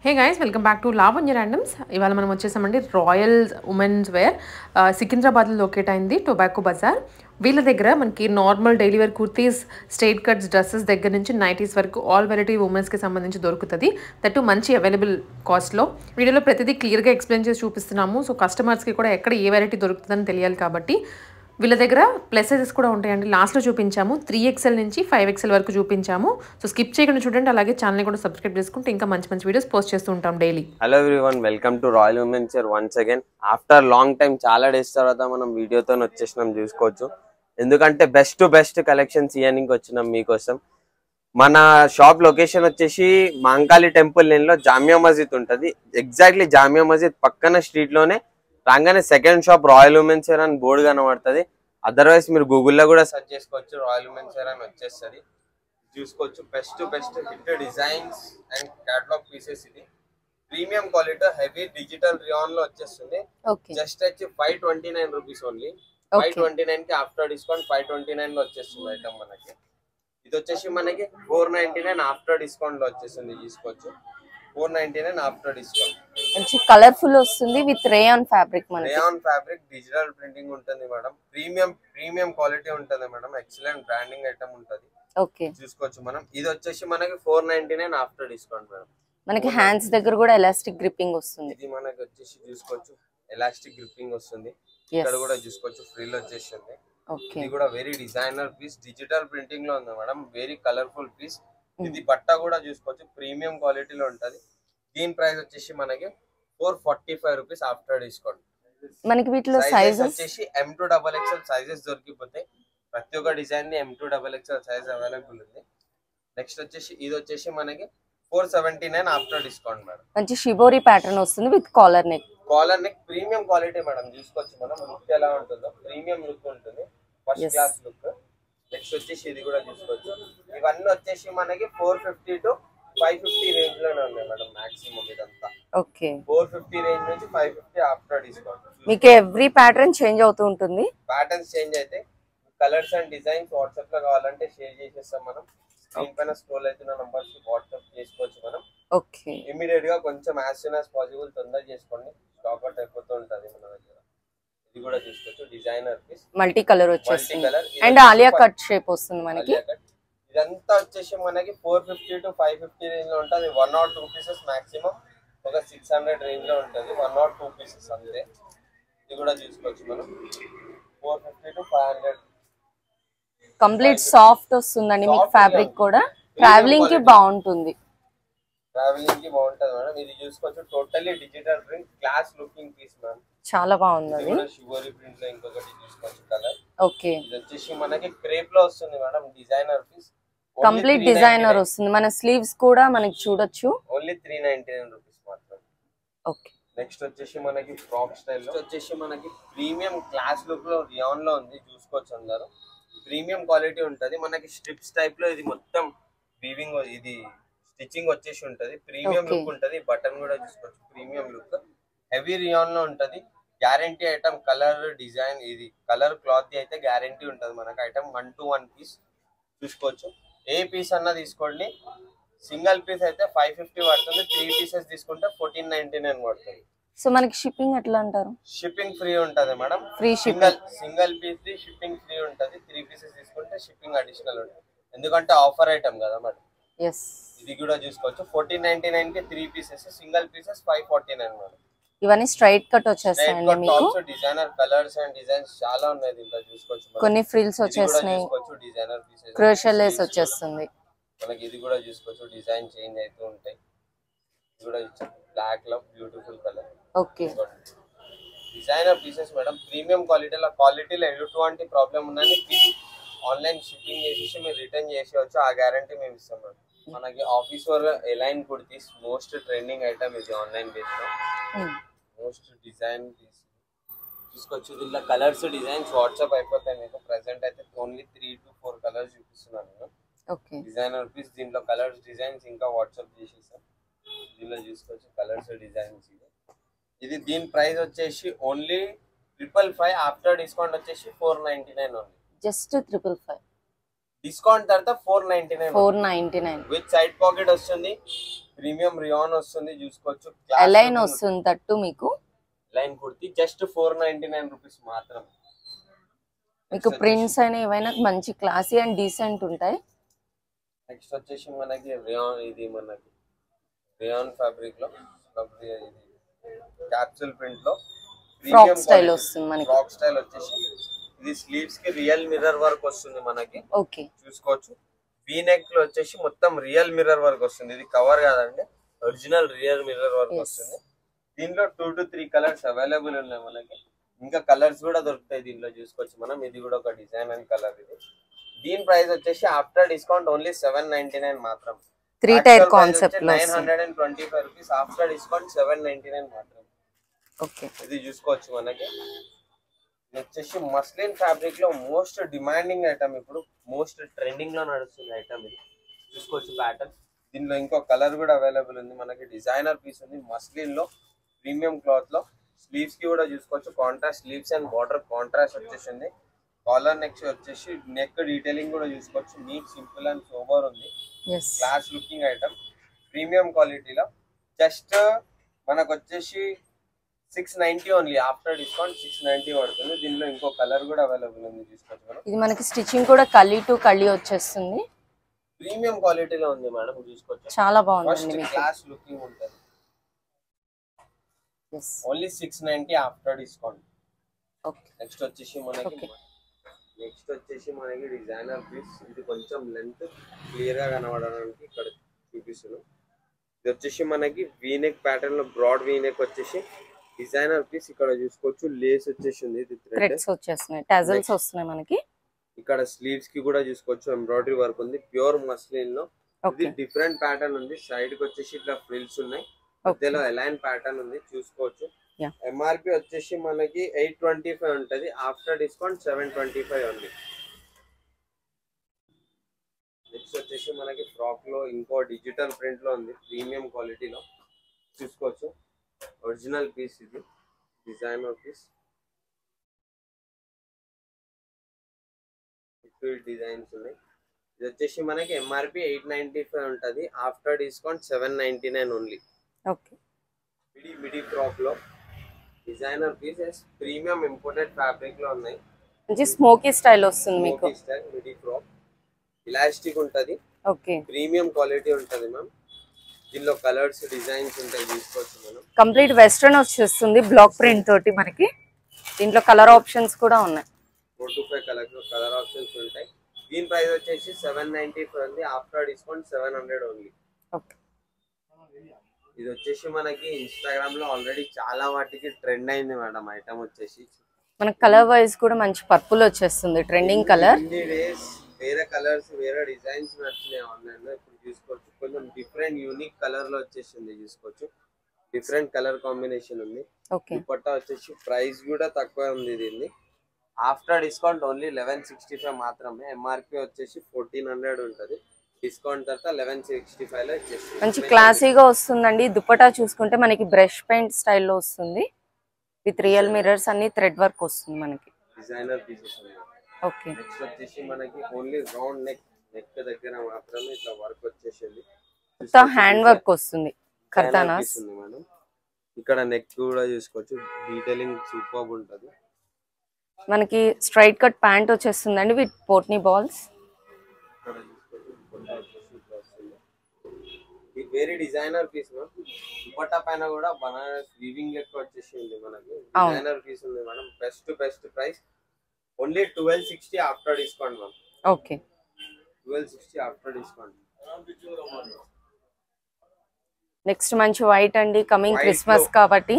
Hey guys welcome back to Lavanya randoms. ఇవాళ మనం వచ్చేసామండి రాయల్ ఉమెన్స్ వేర్ సికింద్రాబాద్లో లొకేట్ అయింది టొబాకో బజార్. వీళ్ళ దగ్గర మనకి normal daily wear kurtis, straight cuts, dresses దగ్గర నుంచి నైటీస్ వరకు ఆల్ వెరైటీ ఉమెన్స్కి సంబంధించి దొరుకుతుంది. దట్టు మంచి అవైలబుల్ కాస్ట్లో. వీడియోలో ప్రతిదీ క్లియర్గా ఎక్స్ప్లెయిన్ చేసి చూపిస్తున్నాము. సో కస్టమర్స్కి కూడా ఎక్కడ ఏ వెరైటీ దొరుకుతుందని తెలియాలి కాబట్టి. వీళ్ళ దగ్గర ప్లస్ సైజెస్ కూడా ఉంటాయండి. లాస్ట్లో చూపించాము 3XL నుంచి 5XL వరకు చూపించాము. సో స్కిప్ చేయకుండా చూడండి. అలాగే ఛానల్ని కూడా సబ్స్క్రైబ్ చేసుకుంటే ఇంకా మంచి మంచి వీడియోస్ పోస్ట్ చేస్తూ ఉంటాం daily. Hello everyone, welcome to royal women's wear once again. After long time, చాలా డేస్ తర్వాత మనం వీడియోతో వచ్చేసినాం చూసుకోవచ్చు. ఎందుకంటే బెస్ట్ కలెక్షన్స్ ఇయర్నికి వచ్చినాం మీకోసం. మన షాప్ లొకేషన్ వచ్చేసి మాంకాళి టెంపుల్ లేన్ లో జామియా మస్జిద్ ఉంటుంది. ఎగ్జాక్ట్లీ జామియా మస్జిద్ పక్కన స్ట్రీట్ లోనే రాగానే second shop royal women's wear అని బోర్డు కనబడుతుంది. అదర్వైజ్ మీరు గూగుల్లో కూడా సెర్చ్ చేసుకోవచ్చు, రాయల్ ఉమెన్స్ వేర్ అని వచ్చేస్తుంది. చూసుకోవచ్చు best hit designs and catalogue pieces. ఇది premium quality heavy digital rayon లో వచ్చేస్తుంది. జస్ట్ వచ్చి 529 రూపీస్ ఓన్లీ. 529 కి ఆఫ్టర్ డిస్కౌంట్ 529 లో వచ్చేస్తుంది ఐటమ్ మనకి. ఇది వచ్చేసి మనకి 499 ఆఫ్టర్ డిస్కౌంట్ లో వచ్చేస్తుంది. తీసుకోవచ్చు 499 ఆఫ్టర్ డిస్కౌంట్. మంచి కలర్ఫుల్ వస్తుంది విత్ రేయాన్ ఫ్యాబ్రిక్. మనకి రేయాన్ ఫ్యాబ్రిక్ డిజిటల్ ప్రింటింగ్ ఉంటుంది మేడం. ప్రీమియం క్వాలిటీ ఉంటుంది మేడం. ఎక్సలెంట్ బ్రాండింగ్ ఐటమ్ ఉంటుంది. ఓకే, చూసుకోవచ్చు మనం. ఇది వచ్చేసి మనకి 499 ఆఫ్టర్ డిస్కౌంట్ మేడం. మనకి హ్యాండ్స్ దగ్గర కూడా ఎలాస్టిక్ గ్రిప్పింగ్ వస్తుంది. ఇది మనకి వచ్చేసి చూసుకోవచ్చు ఎలాస్టిక్ గ్రిప్పింగ్ వస్తుంది. ఇక్కడ కూడా చూసుకోవచ్చు ఫ్రిల్ వచ్చేసింది. ఇది కూడా very designer piece, digital printing లో ఉంది మేడం. Very colourful piece. ఇది బట్ట కూడా చూసుకోవచ్చు ప్రీమియం క్వాలిటీలో ఉంటది. దీని ప్రైస్ వచ్చేసి మనకి 445 రూపీస్ ఆఫ్టర్ డిస్కౌంట్. మనకి వీటిలో సైజెస్ వచ్చేసి M2XXL సైజెస్ దొరికిపోతాయి. ప్రతి ఒక్క డిజైన్ ని M2XXL సైజ్ అవైలబుల్ ఉంది. నెక్స్ట్ వచ్చేసి ఇది వచ్చేసి మనకి 479 ఆఫ్టర్ డిస్కౌంట్ మేడం. మంచి షిబోరి ప్యాటర్న్ వస్తుంది with collar neck. Collar neck premium quality madam. చూసుకోవచ్చు మనం లుక్ ఎలా ఉంటుందో. ప్రీమియం లుక్ ఉంటుంది, ఫస్ట్ క్లాస్ లుక్. నెక్స్ట్ వచ్చేసి ఇది కూడా చూసుకోవచ్చు. ఇవన్నీ వచ్చేసి మనకి 450 to 550 రేంజ్ లోనే ఉన్నాయి మేడం. మాక్సిమం ఇదంతా ఓకే, 450 రేంజ్ నుంచి 550 ఆఫ్టర్ డిస్కౌంట్. మీకు ఎవ్రీ ప్యాటర్న్ చేంజ్ అవుతూ ఉంటుంది. ప్యాటర్న్స్ చేంజ్ అయితే కలర్స్ అండ్ డిజైన్స్ వాట్సాప్ లో కావాలంటే షేర్ చేసేస్తాం మనం. స్క్రీన్ పైన స్క్రోల్ అవుతున్న నంబర్స్ వాట్సాప్ చేసుకోవచ్చు మనం. ఓకే, ఇమీడియట్ గా కొంచెం యాజ్ సూన్ యాజ్ పాసిబుల్ తొందర చేసుకోండి, స్టాక్ అవుట్ అయిపోతూ ఉంటుంది మన దగ్గర. ఇది కూడా చూసుకోవచ్చు డిజైనర్ పీస్, మల్టీ కలర్ వచ్చేస్తుంది అండ్ ఆలియా కట్ షేప్ వస్తుంది మనకి. ఇదంతా వచ్చేసి మనకి 450 to 550 రేంజ్ లో ఉంటుంది. 1 or 2 పీసెస్ మాక్సిమం ఒక 600 రేంజ్ లో ఉంటుంది. 1 or 2 పీసెస్ అంతే. ఇది కూడా చూసుకోవచ్చు మనం. 450 to 500 కంప్లీట్ సాఫ్ట్ వస్తుందండి మీకు. ఫ్యాబ్రిక్ కూడా ట్రావెలింగ్ కి బాగుంటుంది. ట్రావెలింగ్ కి బాగుంటది మేడం. ఇది చూసుకోవచ్చు totally digital print, class looking piece madam. చాలా బాగుంది. షివోరీ ప్రింట్ లో ఇంకొకటి చూసుకోవచ్చు కలర్. ఓకే, ఇది వచ్చేసి మనకి క్రేప్ లో వస్తుంది మేడం. డిజైనర్ పీస్, కంప్లీట్ డిజైనర్ వస్తుంది. మన స్లీవ్స్ కూడా మనకి చూడొచ్చు. ఓన్లీ 399 రూపీస్ మాత్రం. ఓకే, నెక్స్ట్ వచ్చేసి మనకి ఫ్రాక్ స్టైల్ లో వచ్చేసి మనకి ప్రీమియం క్లాస్ లుక్ లో రియాన్ లో ఉంది. చూసుకోవచ్చు అందరూ. ప్రీమియం క్వాలిటీ ఉంటది మనకి. స్ట్రిప్స్ టైప్ లో ఇది మొత్తం వీవింగ్, ఇది స్టిచ్చింగ్ వచ్చేసి ఉంటది. ప్రీమియం లుక్ ఉంటది. బటన్ కూడా చూసుకోవచ్చు ప్రీమియం లుక్. హెవీ రియాన్ లో ఉంటది. Guarantee item. కలర్ డిజైన్, ఇది కలర్ క్లాత్ అయితే గ్యారంటీ ఉంటది మనకి. ఐటమ్ 1 to 1 పీస్ చూసుకోవచ్చు. ఏ పీస్ అన్నా తీసుకోండి. సింగిల్ పీస్ అయితే 550 పడుతుంది. 3 పీసెస్ తీసుకుంటే 1499 పడుతుంది. సో మనకి షిప్పింగ్ ఎట్లా అంటారు? షిప్పింగ్ ఫ్రీ ఉంటది madam. Free shipping. Single piece ది షిప్పింగ్ ఫ్రీ ఉంటది. 3 పీసెస్ తీసుకుంటే షిప్పింగ్ అడిషనల్ ఉంటుంది. ఎందుకంటే ఆఫర్ ఐటమ్ కదా మేడం. ఎస్, ఇది కూడా చూసుకోవచ్చు. 1499 కి 3 పీసెస్, సింగిల్ పీసెస్ 549 మేడం. ఇవన్నీ స్ట్రైట్ కట్ వచ్చేస్తాయండి మీకు. డిజైనర్ కలర్స్ అండ్ డిజైన్స్ చాలా ఉన్నాయి దీంట్లో చూసుకోవచ్చు. కొన్ని ఫ్రిల్స్ వచ్చేస్తున్నాయి. డిజైనర్ పీసెస్, క్రోషియల్ లేస్ వచ్చేస్తుంది మనకి. ఇది కూడా చూసుకోవచ్చు డిజైన్ చేంజ్ అవుతూ ఉంటాయి. ఇది కూడా బ్లాక్ లో beautiful colour. Okay, designer pieces madam. Premium క్వాలిటీలో ఎటువంటి ప్రాబ్లం ఉందని ఆన్లైన్ షిప్పింగ్ చేసేసి మీరు రిటర్న్ చేసేవచ్చు. ఆ గ్యారంటీ మేము ఇస్తాం మేడం. మనకి office work A line kurtis most trending item ఇది ఆన్లైన్ బేస్ లో. మోస్ట్ డిజైన్ పీస్ చూసుకోవచ్చు. దీంట్లో కలర్స్ డిజైన్స్ వాట్సాప్ అయిపోతాయి మీకు. ప్రెసెంట్ అయితే ఓన్లీ 3 to 4 కలర్స్ చూపిస్తున్నాను నేను. Okay, designer piece. దీంట్లో కలర్స్ డిజైన్స్ ఇంకా వాట్సాప్ చేసేసాం. దీనిలో చూసుకోవచ్చు కలర్స్ డిజైన్స్. ఇది దీని ప్రైస్ వచ్చేసి ఓన్లీ 555 ఆఫ్టర్ డిస్కౌంట్ వచ్చేసి 499 ఓన్లీ. జస్ట్ 555. డిస్కౌంట్ తర్వాత 499 499 విత్ సైడ్ పాకెట్ వస్తుంది, ప్రీమియం రియాన్ వస్తుంది చూసుకోవచ్చు, అలైన్ వస్తుంది తట్టు మీకు లైన్ కుర్తి జస్ట్ 499 రూపీస్ మాత్రం. మీకు ప్రింట్స్ అయినా ఏవైనా మంచి క్లాసీ అండ్ డీసెంట్ ఉంటాయి. నెక్స్ట్ వచ్చేసి మనకి రియాన్, ఇది మనకి రియాన్ ఫ్యాబ్రిక్ లో క్యాప్సూల్ ప్రింట్ లో ఫ్రాక్ స్టైల్ వస్తుంది మనకి. ఫ్రాక్ స్టైల్ వచ్చేసి ఇది స్లీవ్స్ కి రియల్ మిర్రర్ వర్క్ వస్తుంది మనకి. ఓకే చూసుకోవచ్చు. వీ నెక్ లో వచ్చేసి మొత్తం రియల్ మిర్రర్ వర్క్ వస్తుంది. ఇది కవర్ కాదండి, ఒరిజినల్ రియల్ మిర్రర్ వర్క్ వస్తుంది. దీనిలో 2 to 3 కలర్స్ అవైలబుల్ ఉన్నాయి మనకి. ఇంకా కలర్స్ కూడా దొరుకుతాయి దీనిలో చూసుకోవచ్చు మనం. ఇది కూడా ఒక డిజైన్ అండ్ కలర్. ఇది దీని ప్రైస్ వచ్చేసి ఆఫ్టర్ డిస్కౌంట్ ఓన్లీ 799 మాత్రం. 3 టైర్ కాన్సెప్ట్ లో 925 రూపీస్, ఆఫ్టర్ డిస్కౌంట్ 799 మాత్రం. ఓకే ఇది చూసుకోవచ్చు మనకి. వచ్చేసి మస్లిన్ ఫ్యాబ్రిక్ లో మోస్ట్ డిమాండింగ్ ఐటమ్, ఇప్పుడు మోస్ట్ ట్రెండింగ్ లో నడుస్తుంది ఐటమ్. ఇది చూసుకోవచ్చు ప్యాటర్న్. దీనిలో ఇంకో కలర్ కూడా అవైలబుల్ ఉంది మనకి. డిజైనర్ పీస్ ఉంది మస్లిన్ లో, ప్రీమియం క్లాత్ లో. స్లీవ్స్ కి కూడా చూసుకోవచ్చు, contrast sleeves and border contrast వచ్చేసింది. కాలర్ నెక్ వచ్చేసి నెక్ డీటెయిలింగ్ కూడా చూసుకోవచ్చు. నీట్, సింపుల్ అండ్ సోబర్ ఉంది. క్లాస్ లుకింగ్ ఐటమ్, ప్రీమియం క్వాలిటీలో. జస్ట్ మనకు వచ్చేసి 690 ఓన్లీ, ఆఫ్టర్ డిస్కౌంట్ 690 పడుతుంది. దీనిలో ఇంకో కలర్ కూడా అవైలబుల్ ఉంది చూసుకోవచ్చు మనం. ఇది మనకి స్టిచ్చింగ్ కూడా కళ్ళీ టు కళ్ళీ వచ్చేస్తుంది. ప్రీమియం క్వాలిటీలో ఉంది మేడం, చూసుకోవచ్చు. చాలా బాగుంది, క్లాస్ లుకింగ్ ఉంటుంది. Only 690 after discount. నెక్స్ట్ వచ్చేసి మనకి డిజైనర్ పీస్. ఇది కొంచెం లెంత్ క్లియర్ గా కనబడడానికి ఇక్కడ చూపిస్తున్నాను. ఇది వచ్చేసి మనకి వీనెక్ ప్యాటర్న్ లో బ్రాడ్ వీనెక్ వచ్చేసి డిజైనర్ పీస్. ఇక్కడ చూసుకోవచ్చు లేస్ వచ్చేసింది, ఇది థ్రెడ్స్ వచ్చేస్తున్నాయి, టజల్స్ వస్తున్నాయి మనకి. ఇక్కడ స్లీవ్స్ కి కూడా చూసుకోవచ్చు ఎంబ్రాయిడరీ వర్క్ ఉంది, ప్యూర్ మస్లిన్ లో. ఇది డిఫరెంట్ ప్యాటర్న్ ఉంది. సైడ్ కి వచ్చేసి ఇట్లా ఫ్రిల్స్ ఉన్నాయి, మధ్యలో అలైన్ ప్యాటర్న్ ఉంది చూసుకోవచ్చు. ఎంఆర్పి వచ్చేసి మనకి 825 ఉంటది, ఆఫ్టర్ డిస్కౌంట్ 725 ఉంది. నెక్స్ట్ వచ్చేసి మనకి ఫ్రాక్ లో ఇంకో డిజిటల్ ప్రింట్ లో ఉంది, ప్రీమియం క్వాలిటీలో చూసుకోవచ్చు. ఒరిజినల్ పీస్, ఇది డిజైనర్ పీస్. డిజైన్స్ ఉన్నాయి. ఇది వచ్చేసి మనకి ఎంఆర్పి 895 ఉంటది, ఆఫ్టర్ డిస్కౌంట్ 799 ఓన్లీ. మిడి ఫ్రాక్ లో designer pieces, premium imported fabric లో ఉన్నాయి. స్మోకీ స్టైల్ వస్తుంది మీకు. మిడి ఫ్రాక్ ఎలాస్టిక్ ఉంటది, ప్రీమియం క్వాలిటీ ఉంటది మ్యామ్. దీనిలో కలర్స్ డిజైన్స్ ఉంటాయి చూసుకోవచ్చు మనం. కంప్లీట్ వెస్ట్రన్ వచ్చేస్తుంది బ్లాక్ ప్రింట్ తోటి మనకి. దీంట్లో కలర్ ఆప్షన్స్ కూడా ఉన్నాయి, 4 to 5 కలర్ ఆప్షన్స్ ఉంటాయి. దీని ప్రైస్ వచ్చేసి 795 ఉంది, ఆఫ్టర్ డిస్కౌంట్ 700 ఓన్లీ. ఇది వచ్చేసి మనకి ఇన్స్టాగ్రామ్ లో ఆల్రెడీ చాలా వాటికి ట్రెండ్ అయింది మేడం ఐటమ్ వచ్చేసి. మనకి కలర్ వైజ్ కూడా మంచి పర్పుల్ వచ్చేస్తుంది, ట్రెండింగ్ కలర్. వేరే కలర్స్ వేరే డిజైన్స్ నచ్చినాయి ఆన్లైన్ లో, ఇప్పుడు చూసుకోవచ్చు. కొంచెం డిఫరెంట్ యూనిక్ కలర్ లో వచ్చేసింది చూసుకోవచ్చు. డిఫరెంట్ కలర్ కాంబినేషన్ ఉంది. దుపట్టా వచ్చేసి ప్రైస్ కూడా తక్కువ ఉంది దీన్ని. ఆఫ్టర్ డిస్కౌంట్ ఓన్లీ 1165 మాత్రమే. ఎంఆర్పి వచ్చేసి 1400 ఉంటది, డిస్కౌంట్ తర్వాత 1165 లో ఇచ్చేస్తుంది. మంచి క్లాసీగా వస్తుందండి. దుపట్టా చూసుకుంటే మనకి బ్రష్ పెయింట్ స్టైల్లో వస్తుంది, విత్ రియల్ మిర్రర్స్, అన్ని థ్రెడ్ వర్క్ వస్తుంది మనకి. డిజైనర్ పీసెస్ ఉన్నాయి. నెక్స్ట్ వచ్చేసి మనకి ఓన్లీ రౌండ్ నెక్ దగ్గర మాత్రమే ఇట్లా వర్క్ వచ్చేసింది, హ్యాండ్ వర్క్ వస్తుంది. కర్తానాస్ మేడం. ఇక్కడ నెక్ కూడా చూసుకోవచ్చు, డీటెయిలింగ్ సూపర్ ఉంటది. మనకి స్ట్రైట్ కట్ ప్యాంట్ వచ్చేస్తుందండి విత్ పోట్నీ balls. Very designer piece ma'am. Dupatta పైన కూడా బనారస్ వీవింగ్ లెక్క వచ్చేసింది మనకి. డిజైనర్ పీస్ ఉంది madam. Best price only 1260 after discount ma'am. 1260 after discount. Next మంచి వైట్ అండి, కమింగ్ క్రిస్మస్ కాబట్టి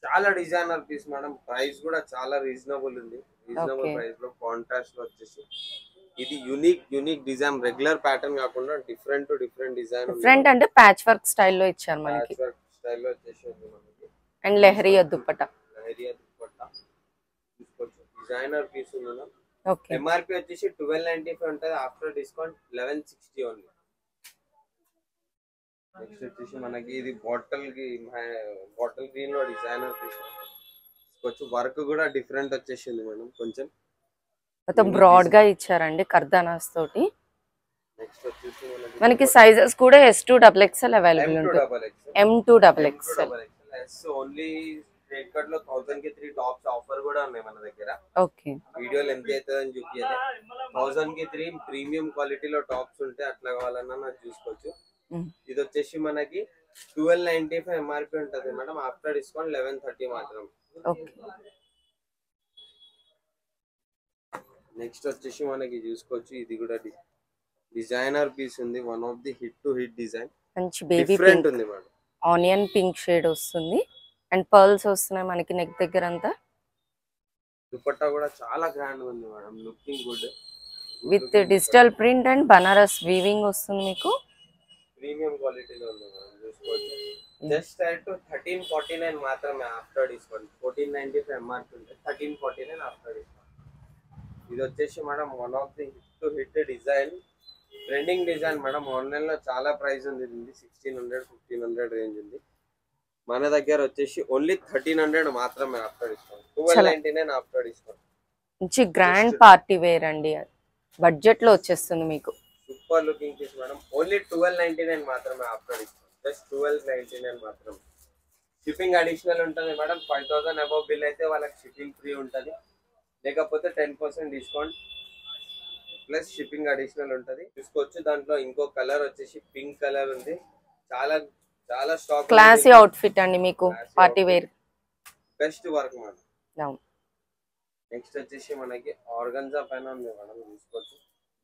చాలా డిజైనర్ పీస్ మేడం. ప్రైస్ కూడా చాలా రీజనబుల్ ఉంది. రీజనబుల్ ప్రైస్ లో కాంట్రాస్ట్ లో వచ్చేసి ఇది యూనిక్ డిజైన్, రెగ్యులర్ ప్యాటర్న్ కాకుండా డిఫరెంట్ డిజైన్. డిఫరెంట్ అంటే ప్యాచ్ వర్క్ స్టైల్లో ఇచ్చారు మనకి. ప్యాచ్ వర్క్ స్టైల్లో వచ్చేసింది మనకి. అండ్ లెహరియా దుపట్టా. చూసుకోవచ్చు, డిజైనర్ పీస్ ఉంది. ఎంఆర్పి వచ్చేసి 1295 ఉంటది, ఆఫ్టర్ డిస్కౌంట్ 1160 ఓన్లీ. నెక్స్ట్ వచ్చేసి మనకి ఇది బాటిల్ గ్రీన్ లో డిజైనర్ పీస్. వర్క్ కూడా డిఫరెంట్ వచ్చేసింది మేడం. కొంచెం మొత్తం బ్రాడ్ గా ఇచ్చారండి కర్దానాస్ తోటి. నెక్స్ట్ వచ్చేసి మనకి సైజెస్ కూడా S2XXL అవైలబుల్ ఉంటుంది. M2XXL. ఓన్లీ స్ట్రైట్ కట్ లో 1000 కి 3 టాప్స్ ఆఫర్ కూడా ఉన్నాయి మన దగ్గర. ఓకే, వీడియోలు ఎంత అవుతుందని చూపించదు. 1000 కి 3 ప్రీమియం క్వాలిటీలో టాప్స్ ఉంటే అట్లా కావాలన్నా నాకు చూసుకోవచ్చు. ఇది వచ్చేసి మనకి 1295 ఎంఆర్పి ఉంటుంది మేడం. ఆఫ్టర్ డిస్కౌంట్ 1130 మాత్రం. ఓకే. నెక్స్ట్ వచ్చేసి మనకి చూసుకోవచ్చు, ఇది కూడా డిజైనర్ పీస్ ఉంది. One of the hit to hit design. మంచి బేబీ డిఫరెంట్ ఉంది మేడం. ఆనియన్ పింక్ షేడ్ వస్తుంది అండ్ పర్ల్స్ వస్తున్నాయి మనకి నెక్ దగ్గర అంతా. దుపట్టా కూడా చాలా గ్రాండ్ ఉంది madam, looking good. With digital print and Banaras weaving వస్తుంది మీకు. ప్రీమియం క్వాలిటీలో ఉంది మేడం, చూసుకోవచ్చు. జస్ట్ అట్ 1349 మాత్రమే ఆఫ్టర్ డిస్కౌంట్. 1495 ఎంఆర్పి ఉంటుంది, 1349 ఆఫ్టర్ డిస్కౌంట్. ఇది వచ్చేసి madam one of the hit to hit design, trending design madam. Online లో చాలా ప్రైస్ ఉంది, 1600 1500 రేంజ్ ఉంది. మన దగ్గర వచ్చేసి ఓన్లీ 1300 మాత్రమే ఆఫ్టర్ డిస్కౌంట్. 1299 after discount. మంచి గ్రాండ్ పార్టీ వేర్ అండి, బడ్జెట్ లో వచ్చేస్తుంది మీకు. Super looking piece madam. Only 1299 మాత్రమే ఆఫ్టర్ డిస్కౌంట్. జస్ట్ 1299 మాత్రమే. షిప్పింగ్ అడిషనల్ ఉంటుంది మేడం. 5000 అబౌవ్ బిల్ అయితే వాళ్ళకి షిప్పింగ్ ఫ్రీ ఉంటుంది, లేకపోతే 10% డిస్కౌంట్ ప్లస్ షిప్పింగ్ అడిషనల్ ఉంటుంది. చూసుకోవచ్చు. దాంట్లో ఇంకో కలర్ వచ్చేసి పింక్ కలర్ ఉంది. చాలా చాలా స్టాక్. క్లాసీ అవుట్ఫిట్ అండి మీకు, party wear. Best work madam. Next వచ్చేసి మనకి ఆర్గన్జా పైన ఉంది మేడం, చూసుకోవచ్చు.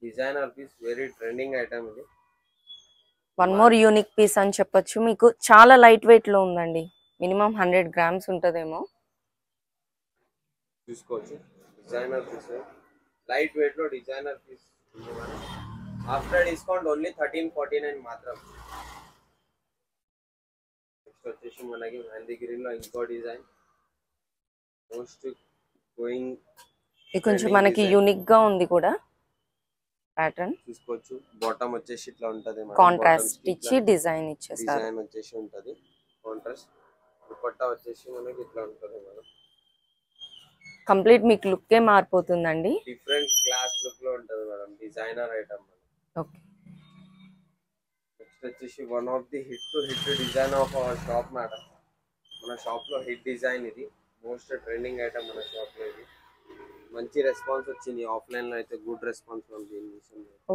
Designer piece, very trending item ఇది. వన్ మోర్ యూనిక్ పీస్ అని చెప్పొచ్చు మీకు. చాలా లైట్ వెయిట్ లో ఉందండి, మినిమం 100 గ్రామ్స్ ఉంటదేమో. చూసుకోవచ్చు. డిజైనర్ పీస్, లైట్ వెయిట్ లో designer piece. After discount only 1349 మాత్రం. నెక్స్ట్ వచ్చేసి మనకి మెహందీ గ్రీన్ లో ఇంకో డిజైన్, మోస్ట్ గోయింగ్. ఇది కొంచెం మనకి యూనిక్ గా ఉంది కూడా ప్యాటర్న్. చూసుకోవచ్చు. బాటమ్ వచ్చేసి ఇట్లా ఉంటది, కాంట్రాస్ట్ ఇచ్చి డిజైన్ ఇచ్చేస్తారు. డిజైన్ వచ్చేసి ఉంటది కాంట్రాస్ట్. దుపట్టా వచ్చేసి మనకి ఇట్లా ఉంటది మేడం. కంప్లీట్ మీకు లుక్ ఏ మారిపోతుందండి. డిఫరెంట్ క్లాస్ లుక్ లో ఉంటది madam, designer item. Okay. Next వచ్చేసి one of the hit to hit design of our shop madam. మన షాప్ లో హిట్ డిజైన్ ఇది, మోస్ట్ ట్రెండింగ్ ఐటమ్ మన షాప్ లో. ఇది మంచి రెస్పాన్స్ వచ్చింది, ఆఫ్లైన్ లో అయితే గుడ్ రెస్పాన్స్ ఉంది.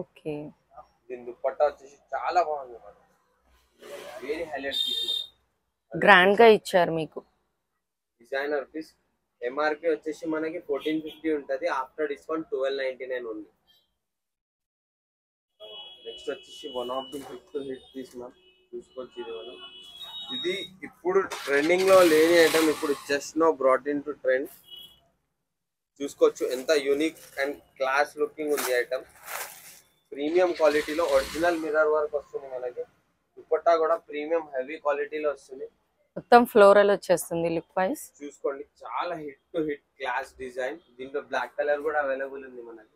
ఓకే. దీని దుపట్టా వచ్చేసి చాలా బాగుంది madam, very highlight piece. Grand గా ఇచ్చారు మీకు. Designer piece. ఎంఆర్పి వచ్చేసి మనకి 1450 ఉంటది, ఆఫ్టర్ డిస్కౌంట్ 1299 ఉంది. నెక్స్ట్ వచ్చేసి one of the hit to hit piece ma'am, చూసుకోవచ్చు. ఇది మనం, ఇది ఇప్పుడు ట్రెండింగ్ లో లేని ఐటమ్, ఇప్పుడు just now brought in to trend. చూసుకోవచ్చు ఎంత యూనిక్ అండ్ క్లాస్ లుకింగ్ ఉంది ఐటమ్. ప్రీమియం క్వాలిటీలో ఒరిజినల్ మిర్రర్ వర్క్ వస్తుంది మనకి. దుపట్టా కూడా ప్రీమియం హెవీ క్వాలిటీలో వస్తుంది. మొత్తం ఫ్లోరల్ వచ్చేస్తుంది లుక్ వైస్. చూసుకోండి, చాలా hit to hit class design. దీంట్లో బ్లాక్ కలర్ కూడా అవైలబుల్ ఉంది మనకి.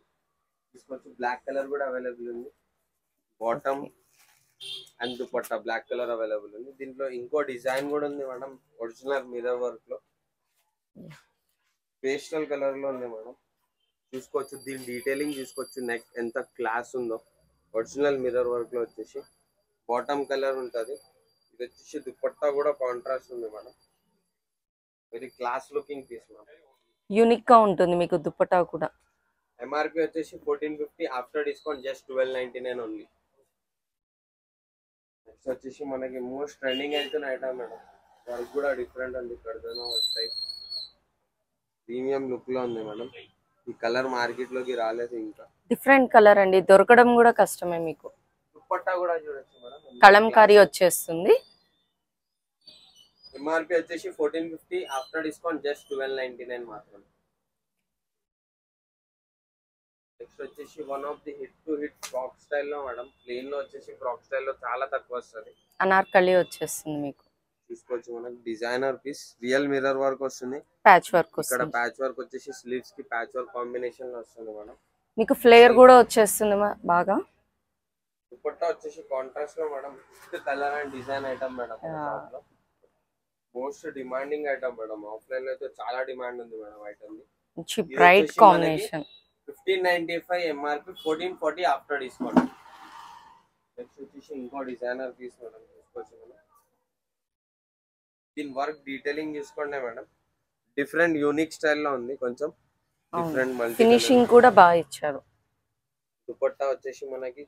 చూసుకోవచ్చు, బ్లాక్ కలర్ కూడా అవైలబుల్ ఉంది. Bottom and dupatta black colour available ఉంది. దీంట్లో ఇంకో డిజైన్ కూడా ఉంది మేడం, ఒరిజినల్ మిర్రర్ వర్క్ లో, పేస్టల్ కలర్ లో ఉంది మేడం. చూసుకోవచ్చు, దీని డీటెయిలింగ్ చూసుకోవచ్చు, నెక్ ఎంత క్లాస్ ఉందో. ఒరిజినల్ మిర్రర్ వర్క్ లో వచ్చేసి బాటమ్ కలర్ ఉంటుంది. ఇది వచ్చేసి దుపట్టా కూడా కాంట్రాస్ట్ ఉంది madam, very class looking piece madam. Unique గా ఉంటుంది మీకు దుపట్టా కూడా. ఎంఆర్పి వచ్చేసి 1450, after discount just 1299 only. Next వచ్చేసి మనకి మోస్ట్ ట్రెండింగ్ అవుతున్న ఐటమ్ మేడం, వర్క్ కూడా డిఫరెంట్ ఉంది. కడతాను టైప్ ప్రీమియం లుక్ లో ఉంది మేడం. ఈ కలర్ మార్కెట్ లోకి రాలేదు ఇంకా. డిఫరెంట్ కలర్ అండి, దొరకడం కూడా కష్టమే మీకు. దుపట్టా కూడా చూడొచ్చు మేడం, కలంకారీ వచ్చేస్తుంది. ఎంఆర్పి వచ్చేసి 1450, ఆఫ్టర్ డిస్కౌంట్ జస్ట్ 1299 మాత్రం. నెక్స్ట్ వచ్చేసి one of the hit to hit frock style లో మేడం. ప్లేన్ లో వచ్చేసి ఫ్రాక్ స్టైల్ లో చాలా తక్కువ వస్తుంది. అనార్కలి వచ్చేస్తుంది మీకు. చూసుకోవచ్చు, మనకి designer piece, real mirror work వస్తుంది, ప్యాచ్ వర్క్ ఇక్కడ వస్తుంది. ప్యాచ్ వర్క్ వచ్చేసి స్లీవ్స్ కి ప్యాచ్ వర్క్ కాంబినేషన్ లో వస్తుంది మేడం. మీకు ఫ్లేర్ కూడా వచ్చేస్తుంది బాగా. దుపట్టా వచ్చేసి కాంట్రాస్ట్ లో madam, colour and design item madam. Most demanding item madam, offline లో అయితే చాలా డిమాండ్ ఉంది madam item the. Bright combination. 1595 MRP 1440 after discount. Next వచ్చేసి ఇంకో డిజైనర్ పీస్ మేడం తీసుకోవచ్చు మనం. దీని వర్క్ డీటెయిలింగ్ చూసుకోండి మేడం, డిఫరెంట్ యూనిక్ స్టైల్లో ఉంది, కొంచెం డిఫరెంట్ మల్టీ ఫినిషింగ్ కూడా బాగా ఇచ్చారు. దుపట్టా వచ్చేసి మనకి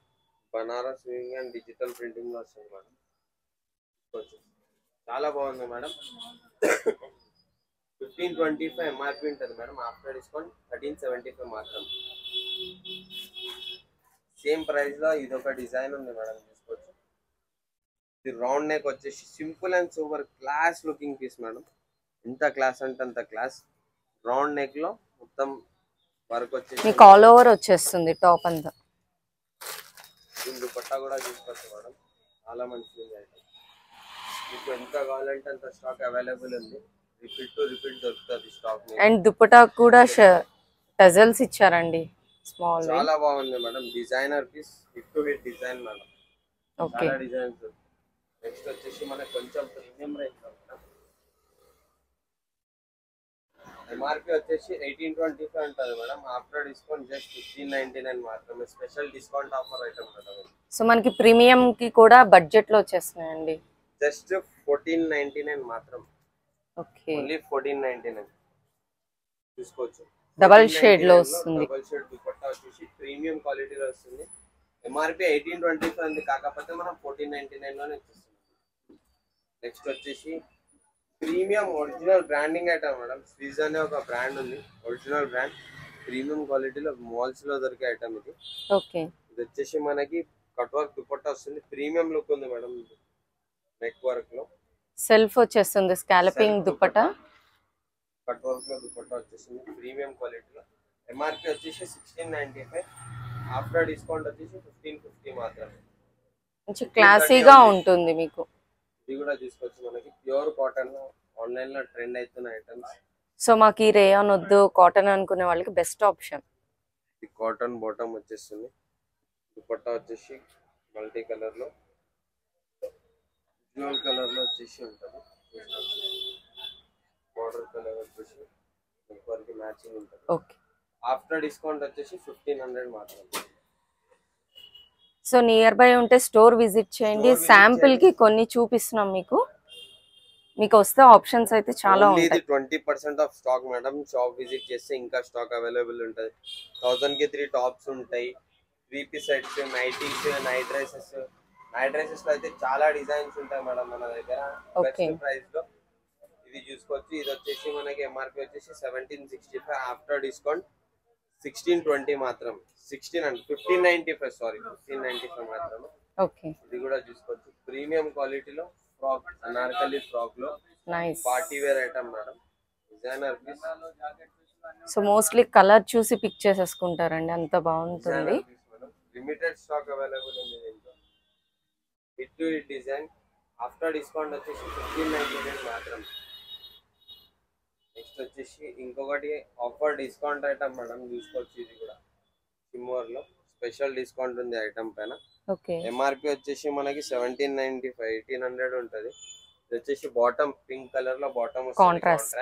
Banaras weaving and digital printing లో వస్తుంది మేడం. చాలా బాగుంది మేడం. 1525 ఎంఆర్పి ఉంటుంది మేడం, ఆఫ్టర్ డిస్కౌంట్ 1375 మాత్రం. సేమ్ ప్రైస్ లో ఇదొక డిజైన్ ఉంది మేడం, తీసుకోవచ్చు. ఇది రౌండ్ నెక్ వచ్చేసి simple and super class looking piece madam. ఎంత క్లాస్ అంటే అంత క్లాస్. రౌండ్ నెక్ లో మొత్తం వర్క్ వచ్చేసి మీకు ఆల్ ఓవర్ వచ్చేస్తుంది టాప్ అంతా. దీని దుపట్టా కూడా తీసుకోవచ్చు మేడం, చాలా మంచిది ఐటమ్. మీకు ఎంత కావాలంటే అంత స్టాక్ అవైలబుల్ ఉంది, రిపీట్ టు రిపీట్ దొరుకుతుంది స్టాక్. అండ్ దుపట్టా కూడా టజల్స్ ఇచ్చారండి, స్మాల్. చాలా బాగుంది madam, designer piece, hit to hit design madam. Okay, చాలా డిజైన్స్. నెక్స్ట్ వచ్చేసి మనకు కొంచెం ప్రీమియం రేంజ్ మేడం. ఎంఆర్పి వచ్చేసి 1825 ఉంటుంది మేడం, ఆఫ్టర్ డిస్కౌంట్ జస్ట్ 1599 మాత్రమే. Special discount offer item madam. So మనకి ప్రీమియం కి కూడా బడ్జెట్ లో వచ్చేస్తున్నాయండి. జస్ట్ 1499 మాత్రం. ఓకే, ఓన్లీ 1499 తీసుకోవచ్చు. డబల్ షేడ్ లో వస్తుంది. డబల్ షేడ్ దుపట్టా వచ్చేసి ప్రీమియం క్వాలిటీలో వస్తుంది. ఎంఆర్పి 1825 ఉంది, కాకపోతే మనం 1499 లోనే ఇస్తున్నాం. నెక్స్ట్ వచ్చేసి premium original branding item madam. స్విజ్ అనే ఒక బ్రాండ్ ఉంది, ఒరిజినల్ బ్రాండ్, ప్రీమియం క్వాలిటీలో మాల్స్ లో దొరికే ఐటమ్ ఇది. ఓకే, ఇది వచ్చేసి మనకి కట్ వర్క్ దుపట్టా వస్తుంది, ప్రీమియం లుక్ ఉంది మేడం. నెక్ వర్క్ లో సెల్ఫ్ వచ్చేస్తుంది, స్కాలపింగ్ దుపట్టా, కట్ వర్క్ లో దుపట్టా వచ్చేసింది ప్రీమియం క్వాలిటీలో. ఎంఆర్పి వచ్చేసి 1695, ఆఫ్టర్ డిస్కౌంట్ వచ్చేసి 1550 మాత్రమే. మంచి క్లాసీగా ఉంటుంది మీకు. ఇది కూడా తీసుకోవచ్చు మనకి, ప్యూర్ కాటన్ లో ఆన్లైన్ లో ట్రెండ్ అవుతున్న ఐటమ్స్. సో మాకు ఈ రేయాన్ వద్దు, కాటన్ అనుకునే వాళ్ళకి బెస్ట్ ఆప్షన్. ఇది కాటన్ బాటమ్ వచ్చేస్తుంది, దుపట్టా వచ్చేసి మల్టీ కలర్ లో, డ్యూయల్ కలర్ లో వచ్చేసి ఉంటుంది. బార్డర్ కలర్ వచ్చేసి వరకు మ్యాచింగ్ ఉంటుంది. ఓకే, ఆఫ్టర్ డిస్కౌంట్ వచ్చేసి 1500 మాత్రమే. సో నియర్ బై ఉంటే స్టోర్ విజిట్ చేయండి. శాంపుల్ కి కొన్ని చూపిస్తున్నాం మీకు, మీకు వస్తే ఆప్షన్స్ అయితే చాలా ఉంటాయి. 20% of stock madam, shop visit చేస్తే ఇంకా స్టాక్ అవైలబుల్ ఉంటుంది. 1000 కి 3 టాప్స్ ఉంటాయి, 3 piece sets, nighties, night dresses. Night dresses లో అయితే చాలా డిజైన్స్ ఉంటాయి మేడం మన దగ్గర, బెస్ట్ ప్రైస్ లో. ఇది చూసుకోవచ్చు. ఇది వచ్చేసి మనకి ఎంఆర్పి వచ్చేసి 1765, ఆఫ్టర్ డిస్కౌంట్ 1620 మాత్రం. 1595 సారీ, 1595 మాత్రమే. ఓకే, ఇది కూడా చూసుకోవచ్చు. ప్రీమియం క్వాలిటీలో ఫ్రాక్, అనార్కలి ఫ్రాక్ లో nice party wear item madam, designer piece. So mostly colour చూసి పిక్ చేసేసుకుంటారండి, అంత బాగుంటుంది. లిమిటెడ్ స్టాక్ అవైలబుల్ ఉంది దీంట్లో. Hit to hit design, after discount వచ్చేసి 1599 మాత్రం. నెక్స్ట్ వచ్చేసి ఇంకొకటి ఆఫర్ డిస్కౌంట్ ఐటమ్ మేడం, చూసుకోవచ్చు. ఇది కూడా సిమ్మర్ లో స్పెషల్ డిస్కౌంట్ ఉంది ఐటమ్ పైన. ఓకే, ఎంఆర్పి వచ్చేసి మనకి 1795, 1800 ఉంటది. ఇది వచ్చేసి బాటమ్ పింక్ కలర్ లో బాటమ్ కాంట్రాస్ట్.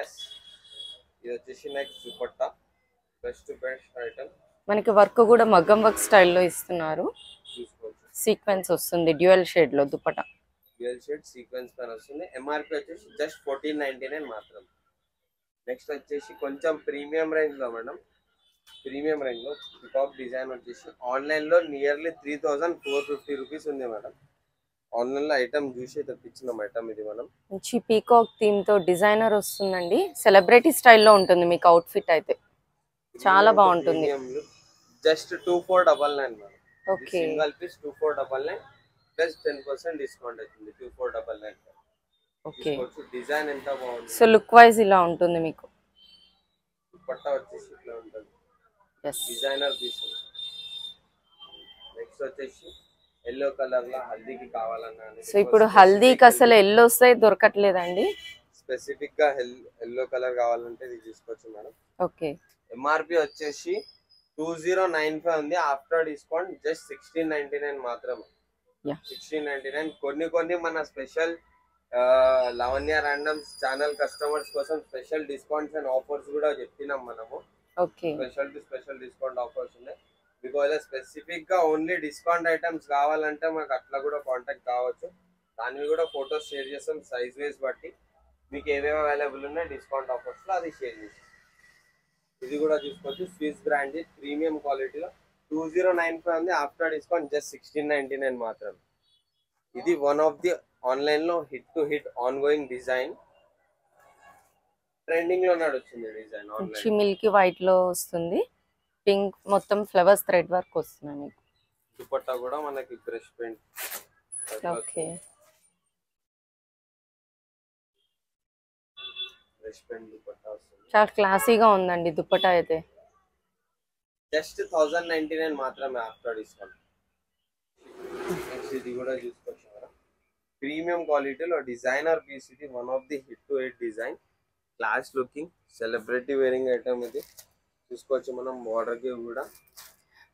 ఇది వచ్చేసి నెక్స్ట్ దుపట్టా, బెస్ట్ ఐటమ్. మనకి వర్క్ కూడా మగ్గం వర్క్ స్టైల్లో ఇస్తున్నారు, చూసుకోవచ్చు. సీక్వెన్స్ వస్తుంది డ్యూయల్ షేడ్ లో దుపట్టా, డ్యూయల్ షేడ్ సీక్వెన్స్ పైన వస్తుంది. ఎంఆర్పి వచ్చేసి జస్ట్ 1499 మాత్రం. నెక్స్ట్ వచ్చేసి కొంచెం ప్రీమియం రేంజ్ లో మేడం, ప్రీమియం రేంజ్ లో పికాక్ డిజైన్ వచ్చేసి ఆన్లైన్ లో నియర్లీ 3450 రూపీస్ ఉంది మేడం. ఆన్లైన్ లో ఐటమ్ చూసి తెప్పించిన ఐటమ్ ఇది మనం. మంచి పీకాక్ థీమ్ తో డిజైనర్ వస్తుందండి, సెలబ్రిటీ స్టైల్లో ఉంటుంది మీకు అవుట్ఫిట్ అయితే, చాలా బాగుంటుంది. Just 2499 madam. Okay, single piece 2499 plus 10% discount అవుతుంది 2499. ఓకే, డిజైన్ ఎంత బాగుంది. సో లుక్ వైజ్ ఇలా ఉంటుంది మీకు. దుపట్టా వచ్చేసి ఇట్లా ఉంటుంది, డిజైనర్ పీస్. నెక్స్ట్ వచ్చేసి ఎల్లో కలర్ లో హల్దీకి కావాలన్నా, సో ఇప్పుడు హల్దీకి అసలు ఎల్లో వస్తాయి దొరకట్లేదండి, స్పెసిఫిక్ గా ఎల్లో కలర్ కావాలంటే ఇది తీసుకోవచ్చు మేడం. ఓకే, ఎంఆర్పి వచ్చేసి 2095 ఉంది, ఆఫ్టర్ డిస్కౌంట్ జస్ట్ 1699 మాత్రమే. 1699. కొన్ని మన special Lavanya randoms channel customers కోసం స్పెషల్ డిస్కౌంట్స్ అండ్ ఆఫర్స్ కూడా చెప్పినాం మనము. ఓకే. స్పెషల్ డిస్కౌంట్ ఆఫర్స్ ఉన్నాయి. మీకు ఒకవేళ స్పెసిఫిక్ గా ఓన్లీ డిస్కౌంట్ ఐటమ్స్ కావాలంటే మాకు అట్లా కూడా కాంటాక్ట్ కావచ్చు. దానివి కూడా ఫొటోస్ షేర్ చేస్తాం సైజ్ వైజ్ బట్టి. మీకు ఏవేవి అవైలబుల్ ఉన్నాయి డిస్కౌంట్ ఆఫర్స్ లో అది షేర్ చేస్తాం. ఇది కూడా చూసుకోవచ్చు, స్విస్ బ్రాండ్ ప్రీమియం క్వాలిటీలో 2095 ఉంది. ఆఫ్టర్ డిస్కౌంట్ జస్ట్ 1699 మాత్రమే. ఇది వన్ ఆఫ్ ది ఆన్లైన్ లో hit to hit on going design, trending లో నడుస్తుంది డిజైన్ ఆన్లైన్. మిల్కీ వైట్ లో వస్తుంది, పింక్ మొత్తం ఫ్లవర్స్ థ్రెడ్ వర్క్ వస్తుంది మీకు. దుపట్టా కూడా మనకి brush paint. Okay. Brush paint dupatta వస్తుంది. చాలా క్లాసీగా ఉందండి దుపట్టా అయితే. జస్ట్ 1099 మాత్రమే ఆఫ్టర్ డిస్కౌంట్. ఇది కూడా చూసుకోవచ్చు కదా, ప్రీమియం క్వాలిటీలో డిజైనర్ పీస్. ఇది one of the hit to hit design, class looking celebrity wearing item. ఇది చూసుకోవచ్చు మనం, బార్డర్ కి కూడా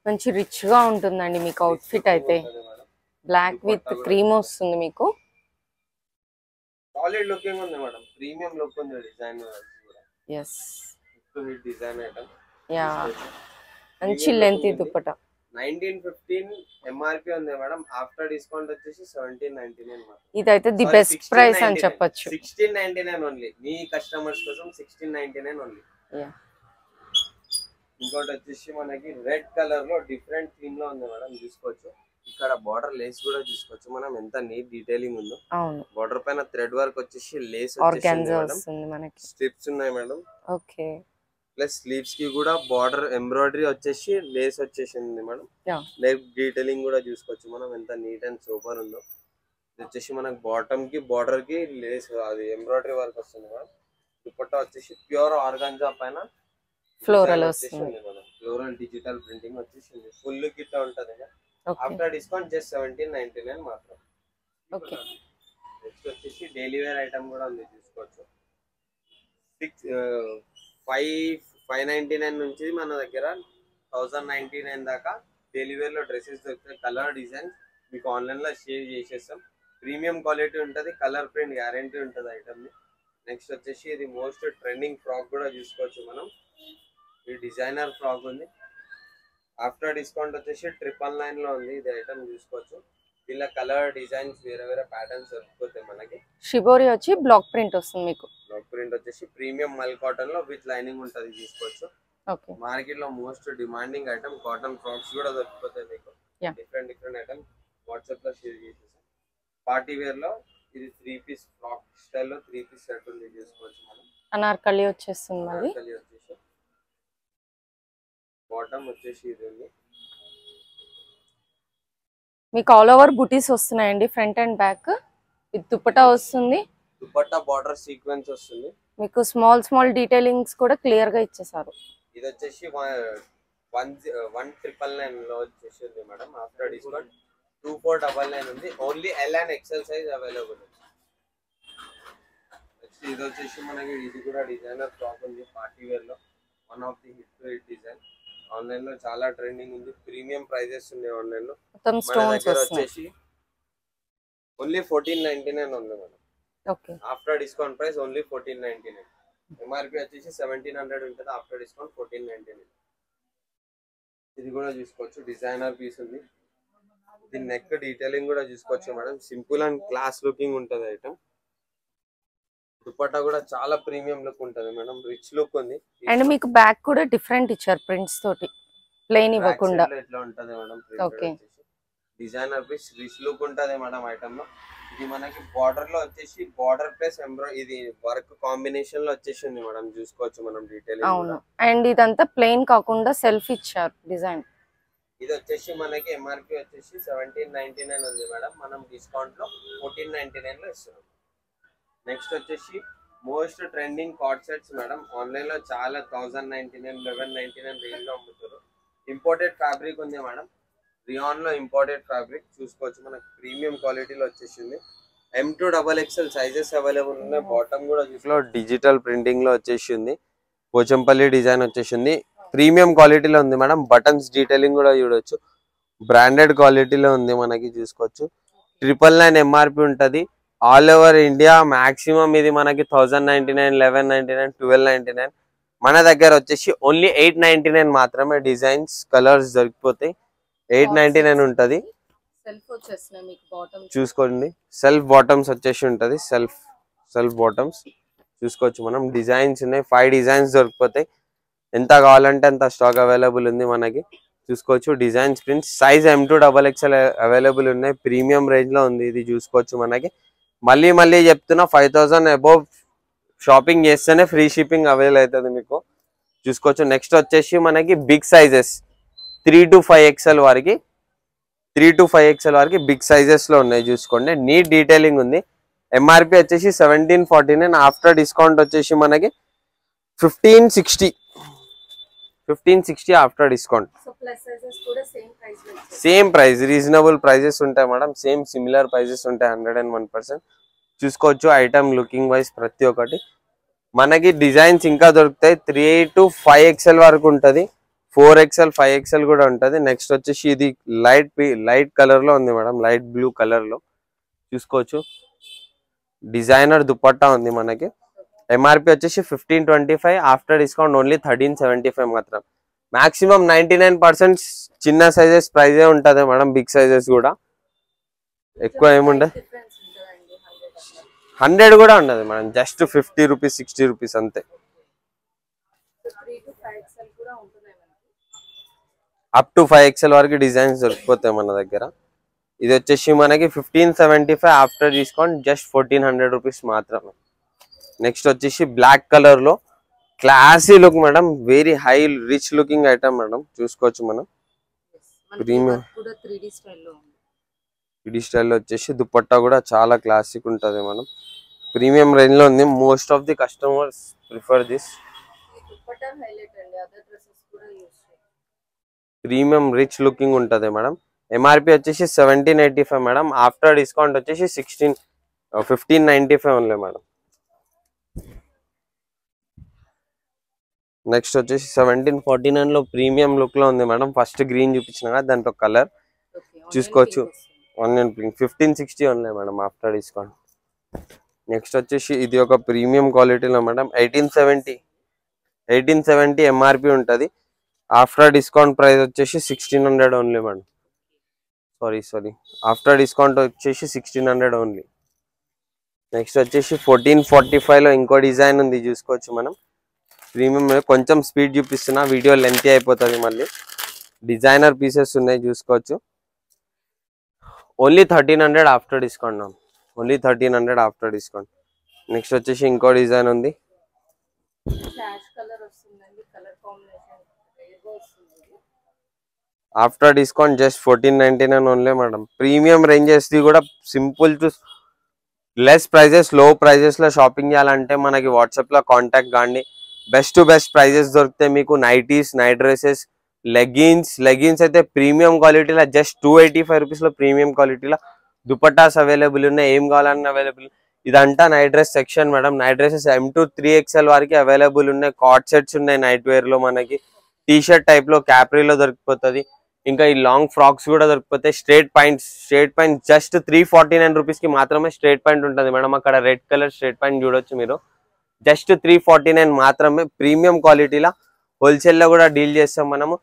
మంచి రిచ్ గా ఉంటుందండి మీకు అవుట్ఫిట్ అయితే. బ్లాక్ విత్ క్రీమ్ వస్తుంది మీకు. సాలిడ్ లుకింగ్ ఉంది మేడం, ప్రీమియం లుక్ ఉంది డిజైన్ కూడా. yes hit to hit design item. Yeah, మంచి లెంత్ దుపట్టా. 1915 ఎంఆర్పి ఉంది మేడం, ఆఫ్టర్ డిస్కౌంట్ వచ్చేసి 1799 మాత్రం. ఇదైతే ది బెస్ట్ ప్రైస్ అని చెప్పొచ్చు. 1699 ఓన్లీ, మీ కస్టమర్స్ కోసం 1699 ఓన్లీ. యా, ఇంకోటి వచ్చేసి మనకి రెడ్ కలర్ లో డిఫరెంట్ థీమ్ లో ఉంది మేడం, చూసుకోవచ్చు. ఇక్కడ బార్డర్ లేస్ కూడా చూసుకోవచ్చు మనం, ఎంత నీట్ డీటెయిలింగ్ ఉందో. అవును, బార్డర్ పైన థ్రెడ్ వర్క్ వచ్చేసి లేస్ ఆర్గాన్జా వస్తుంది మనకి. స్ట్రిప్స్ ఉన్నాయి మేడం. ఓకే. ప్లస్ స్లీవ్స్ కి కూడా బార్డర్ ఎంబ్రాయిడరీ వచ్చేసి లేస్ వచ్చేసింది మేడం. నెక్ డీటెయిలింగ్ కూడా చూసుకోవచ్చు మనం, ఎంత నీట్ అండ్ సూపర్ ఉందో. ఇది వచ్చేసి మనకి బాటమ్ కి బార్డర్ కి లేస్ అది ఎంబ్రాయిడరీ వర్క్ వస్తుంది మేడం. దుపట్టా వచ్చేసి ప్యూర్ ఆర్గాన్జా పైన ఫ్లోరల్ వస్తుంది మేడం. ఫ్లోరల్ డిజిటల్ ప్రింటింగ్ వచ్చేసింది, ఫుల్ కిట్ ఉంటది. ఆఫ్టర్ డిస్కౌంట్ జస్ట్ 1799 మాత్రం. ఓకే. నెక్స్ట్ వచ్చేసి డైలీ వేర్ ఐటమ్ కూడా ఉంది, చూసుకోవచ్చు. 599 నుంచి మన దగ్గర 1099 దాకా డైలీ వేర్ లో డ్రెస్సెస్ దొరుకుతాయి. కలర్ డిజైన్ మీకు ఆన్లైన్ లో షేర్ చేసేస్తాం. ప్రీమియం క్వాలిటీ ఉంటుంది, కలర్ ప్రింట్ గ్యారంటీ ఉంటుంది ఐటమ్ ని. నెక్స్ట్ వచ్చేసి ఇది మోస్ట్ ట్రెండింగ్ ఫ్రాక్ కూడా చూసుకోవచ్చు మనం. ఈ డిజైనర్ ఫ్రాక్ ఉంది, ఆఫ్టర్ డిస్కౌంట్ వచ్చేసి 999 లో ఉంది. ఇది ఐటమ్ చూసుకోవచ్చు. ఇలా కలర్ డిజైన్స్ వేరే వేరే ప్యాటర్న్స్ దొరికిపోతాయి మనకి. షిబోరి వచ్చి బ్లాక్ ప్రింట్ వస్తుంది మీకు. బ్లాక్ ప్రింట్ వచ్చేసి ప్రీమియం మల్ కాటన్ లో విత్ లైనింగ్ ఉంటుంది, తీసుకోవచ్చు. ఓకే. మార్కెట్ లో most demanding item cotton frocks కూడా దొరికిపోతాయి మీకు. డిఫరెంట్ ఐటమ్ వాట్సాప్ లో షేర్ చేసేసాం. పార్టీ వేర్ లో ఇది 3 పీస్ ఫ్రాక్ స్టైల్ లో 3 పీస్ సెట్ ఉంది, చూసుకోవచ్చు మనం. అనార్కలి వచ్చేస్తుంది మళ్ళీ. వచ్చేసి బాటమ్ వచ్చేసి ఇది ఉంది మీకు. ఆల్ ఓవర్ బుటీస్ వస్తున్నాయండి, front and back. With dupatta వస్తుంది. దుపట్టా బార్డర్ సీక్వెన్స్ వస్తుంది మీకు. స్మాల్ డీటెయిలింగ్స్ కూడా క్లియర్ గా ఇచ్చేసారు. ఇది వచ్చేసి 1999 లో వచ్చేసింది మేడం. ఆఫ్టర్ డిస్కౌంట్ 2499 ఉంది. Only L and XL size available ఉంది. నెక్స్ట్ ఇది వచ్చేసి మనకి, ఇది కూడా డిజైనర్ ఫ్రాక్ ఉంది పార్టీ వేర్ లో. One of the hit design, online లో చాలా ట్రెండింగ్ ఉంది. ప్రీమియం ప్రైజెస్ ఉన్నాయి ఆన్లైన్ లో. మన దగ్గర వచ్చేసి ఓన్లీ 1499 ఉంది madam. Okay. After discount price only 1499. MRP వచ్చేసి 1700 ఉంటుంది, ఆఫ్టర్ డిస్కౌంట్ 1499. ఇది కూడా చూసుకోవచ్చు, డిజైనర్ పీస్ ఉంది. దీని నెక్ డీటెయిలింగ్ కూడా చూసుకోవచ్చు madam. Simple and class looking ఉంటుంది ఐటమ్. దుపట్టా కూడా చాలా ప్రీమియం లుక్ ఉంటుంది మేడం, రిచ్ లుక్ ఉంది. అండ్ మీకు బ్యాక్ కూడా డిఫరెంట్ ఇచ్చారు ప్రింట్స్ తోటి, ప్లెయిన్ ఇవ్వకుండా. ఇట్లా ఉంటది madam. Okay. Designer piece rich look ఉంటది మేడం ఐటమ్ లో. ఇది మనకి బార్డర్ లో వచ్చేసి బార్డర్ ప్లస్ ఇది వర్క్ కాంబినేషన్ లో వచ్చేసింది మేడం, చూసుకోవచ్చు మనం డీటెయిల్. అవును. అండ్ ఇదంతా ప్లెయిన్ కాకుండా సెల్ఫ్ ఇచ్చారు డిజైన్. ఇది వచ్చేసి మనకి ఎంఆర్పి వచ్చేసి 1799 ఉంది మేడం, మనం డిస్కౌంట్ లో 1499 లో ఇస్తున్నాం. నెక్స్ట్ వచ్చేసి most trending card sets madam. Online లో చాలా 1099, 1199 రేంజ్ లో అమ్ముతారు. ఇంపోర్టెడ్ ఫ్యాబ్రిక్ ఉంది మేడం, రియాన్ లో ఇంపోర్టెడ్ ఫ్యాబ్రిక్ చూసుకోవచ్చు. మనకి ప్రీమియం క్వాలిటీలో వచ్చేసింది. M2 XXL సైజెస్ అవైలబుల్ ఉన్నాయి. బాటమ్ కూడా డిజిటల్ ప్రింటింగ్ లో వచ్చేసింది. పోచంపల్లి డిజైన్ వచ్చేసింది. ప్రీమియం క్వాలిటీలో ఉంది మేడం. బటన్స్ డీటెయిలింగ్ కూడా చూడొచ్చు, బ్రాండెడ్ క్వాలిటీలో ఉంది మనకి, చూసుకోవచ్చు. 999 ఎంఆర్పి ఉంటది. ఆల్ ఓవర్ ఇండియా మాక్సిమం ఇది మనకి 1099, 1199, 1299. మన దగ్గర వచ్చేసి ఓన్లీ 899 మాత్రమే. Designs colours దొరికిపోతాయి. 899 ఉంటది. సెల్ఫ్ వచ్చేస్తున్నాయి మీకు బాటమ్ చూసుకోండి. సెల్ఫ్ బాటమ్స్ వచ్చేసి ఉంటది. సెల్ఫ్ బాటమ్స్ చూసుకోవచ్చు మనం. డిజైన్స్ ఉన్నాయి. 5 డిజైన్స్ దొరికిపోతాయి. ఎంత కావాలంటే అంత స్టాక్ అవైలబుల్ ఉంది మనకి. చూసుకోవచ్చు. Designs prints size M2XXL available ఉన్నాయి. ప్రీమియం రేంజ్ లో ఉంది ఇది. చూసుకోవచ్చు మనకి. మళ్ళీ చెప్తున్నా 5000 అబోవ్ షాపింగ్ చేస్తేనే ఫ్రీ షిప్పింగ్ అవైలబుల్ అవుతుంది మీకు. చూసుకోవచ్చు. నెక్స్ట్ వచ్చేసి మనకి బిగ్ సైజెస్ 3 to 5XL వారికి 3 to 5XL వారికి బిగ్ సైజెస్ లో ఉన్నాయి. చూసుకోండి. నీట్ డీటెయిలింగ్ ఉంది. ఎంఆర్పి వచ్చేసి 1749. ఆఫ్టర్ డిస్కౌంట్ వచ్చేసి మనకి 1560 after discount. Same price reasonable prices ఉంటాయి మేడం. సేమ్ సిమిలర్ ప్రైజెస్ ఉంటాయి 101%. చూసుకోవచ్చు. ఐటమ్ లుకింగ్ వైజ్ ప్రతి ఒక్కటి మనకి డిజైన్స్ ఇంకా దొరుకుతాయి. 3 to 5XL వరకు ఉంటది. 4XL 5XL కూడా ఉంటది. నెక్స్ట్ వచ్చేసి ఇది లైట్ కలర్ లో ఉంది మేడం. లైట్ బ్లూ కలర్ లో చూసుకోవచ్చు. డిజైనర్ దుపట్టా ఉంది మనకి. ఎంఆర్పి వచ్చేసి 1525. ఆఫ్టర్ డిస్కౌంట్ ఓన్లీ 1375 మాత్రం. మాక్సిమం 99% చిన్న సైజెస్ ప్రైజే ఉంటది మేడం. బిగ్ సైజెస్ కూడా ఎక్కువ ఏముండదు. 100 కూడా ఉండదు మేడం. జస్ట్ 50 రూపీస్ 60 రూపీస్ అంతే. అప్ టు 5XL వరకు డిజైన్స్ దొరికిపోతాయి మన దగ్గర. ఇది వచ్చేసి మనకి 1575. ఆఫ్టర్ డిస్కౌంట్ జస్ట్ 1400 రూపీస్ మాత్రమే. నెక్స్ట్ వచ్చేసి బ్లాక్ కలర్ లో classy look madam. Very high rich looking item madam. చూసుకోవచ్చు మనం. ప్రీమియం 3D స్టైల్లో వచ్చేసి దుపట్టా కూడా చాలా క్లాసిక్ ఉంటది మనం. ప్రీమియం రేంజ్ లో ఉంది. Most of the customers prefer this. Premium rich looking ఉంటది మేడం. ఎంఆర్పి వచ్చేసి 1785 మేడం. ఆఫ్టర్ డిస్కౌంట్ వచ్చేసి 1595 ఓన్లీ మేడం. నెక్స్ట్ వచ్చేసి 1749 లో ప్రీమియం లుక్ లో ఉంది మేడం. ఫస్ట్ గ్రీన్ చూపించిన కదా దాంట్లో కలర్ చూసుకోవచ్చు. 1560 only madam after discount. Next వచ్చేసి ఇది ఒక ప్రీమియం క్వాలిటీలో మేడం. 1870 ఎంఆర్పి ఉంటది. ఆఫ్టర్ డిస్కౌంట్ ప్రైస్ వచ్చేసి 1600 only madam. Sorry after discount వచ్చేసి 1600 ఓన్లీ. నెక్స్ట్ వచ్చేసి 1445 లో ఇంకో డిజైన్ ఉంది. చూసుకోవచ్చు మనం. ప్రీమియం కొంచెం స్పీడ్ చూపిస్తున్నా, వీడియో లెంతీ అయిపోతుంది మళ్ళీ. డిజైనర్ పీసెస్ ఉన్నాయి. చూసుకోవచ్చు. Only 1300 after discount. Only 1300 after discount. Next వచ్చేసి ఇంకో డిజైన్ ఉంది. After discount just 1499 only madam. Premium ranges the కూడా సింపుల్ టు లెస్ ప్రైజెస్ లో ప్రైజెస్ లో షాపింగ్ చేయాలంటే మనకి వాట్సాప్ లో కాంటాక్ట్ కాండి. బెస్ట్ టు బెస్ట్ ప్రైజెస్ దొరుకుతాయి మీకు. నైటీస్, నైట్ డ్రెస్సెస్, లెగిన్స్ అయితే ప్రీమియం క్వాలిటీలో జస్ట్ 285 రూపీస్ లో ప్రీమియం క్వాలిటీలో దుపట్టాస్ అవైలబుల్ ఉన్నాయి. ఏం కావాలన్నా అవైలబుల్. ఇదంతా night dress section madam. Night dresses M2 3XL వరకు అవైలబుల్ ఉన్నాయి. కార్డ్ సెట్స్ ఉన్నాయి నైట్ వేర్ లో మనకి. టీ షర్ట్ టైప్ లో క్యాప్రీలో దొరికిపోతుంది. ఇంకా ఈ లాంగ్ ఫ్రాక్స్ కూడా దొరికిపోతాయి. స్ట్రేట్ పాయింట్స్ జస్ట్ 349 రూపీస్ కి మాత్రమే స్ట్రేట్ పాయింట్ ఉంటుంది మేడం. అక్కడ రెడ్ కలర్ స్ట్రేట్ పాయింట్ చూడొచ్చు మీరు. జస్ట్ 349 మాత్రమే. ప్రీమియం క్వాలిటీలో హోల్సేల్ లో కూడా డీల్ చేస్తాం మనము.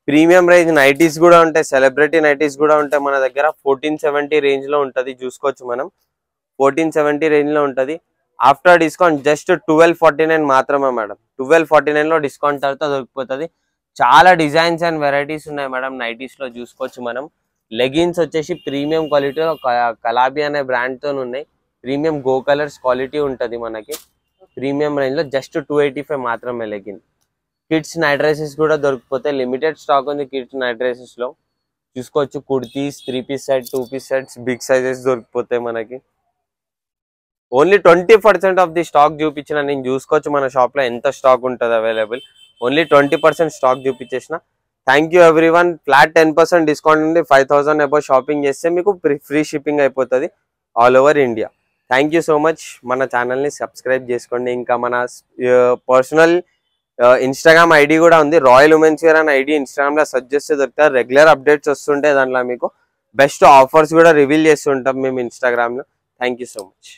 ప్రీమియం రేంజ్ నైటీస్ కూడా ఉంటాయి. సెలబ్రిటీ నైటీస్ కూడా ఉంటాయి మన దగ్గర. 1470 రేంజ్ లో ఉంటది. చూసుకోవచ్చు మనం. 1470 రేంజ్ లో ఉంటది. ఆఫ్టర్ డిస్కౌంట్ జస్ట్ 1249 మాత్రమే మేడం. 1249 లో డిస్కౌంట్ తర్వాత దొరికిపోతుంది. చాలా డిజైన్స్ అండ్ వెరైటీస్ ఉన్నాయి మేడం నైటీస్ లో. చూసుకోవచ్చు మనం. లెగిన్స్ వచ్చేసి ప్రీమియం క్వాలిటీలో కలాబీ అనే బ్రాండ్ తో ఉన్నాయి. ప్రీమియం గో కలర్స్ క్వాలిటీ ఉంటది మనకి. ప్రీమియం రేంజ్ లో జస్ట్ 285 మాత్రమే లెగిన్. కిడ్స్ నైట్ డ్రెసెస్ కూడా దొరికిపోతాయి. లిమిటెడ్ స్టాక్ ఉంది కిడ్స్ నైట్ డ్రెసెస్ లో. చూసుకోవచ్చు. Kurtis, 3 piece set, 2 piece sets, big sizes దొరికిపోతాయి మనకి. ఓన్లీ 20% ఆఫ్ ది స్టాక్ చూపించిన. నేను చూసుకోవచ్చు మన షాప్ లో ఎంత స్టాక్ ఉంటుంది అవైలబుల్. ఓన్లీ 20% స్టాక్ చూపించేసిన. Thank you everyone. Flat 10% discount ఉంది. 5000 అబౌవ్ షాపింగ్ చేస్తే మీకు ఫ్రీ షిప్పింగ్ అయిపోతుంది all over India. Thank you so much. మన ఛానల్ని సబ్స్క్రైబ్ చేసుకోండి. ఇంకా మన పర్సనల్ ఇన్స్టాగ్రామ్ ఐడి కూడా ఉంది. రాయల్ ఉమెన్స్ వేర్ అనే ఐడి ఇన్స్టాగ్రామ్ లో సెర్చ్ చేస్తే దొరుకుతారు. రెగ్యులర్ అప్డేట్స్ వస్తుంటాయి దాంట్లో. మీకు బెస్ట్ ఆఫర్స్ కూడా రివీల్ చేస్తుంటాం మేము ఇన్స్టాగ్రామ్ లో. Thank you so much.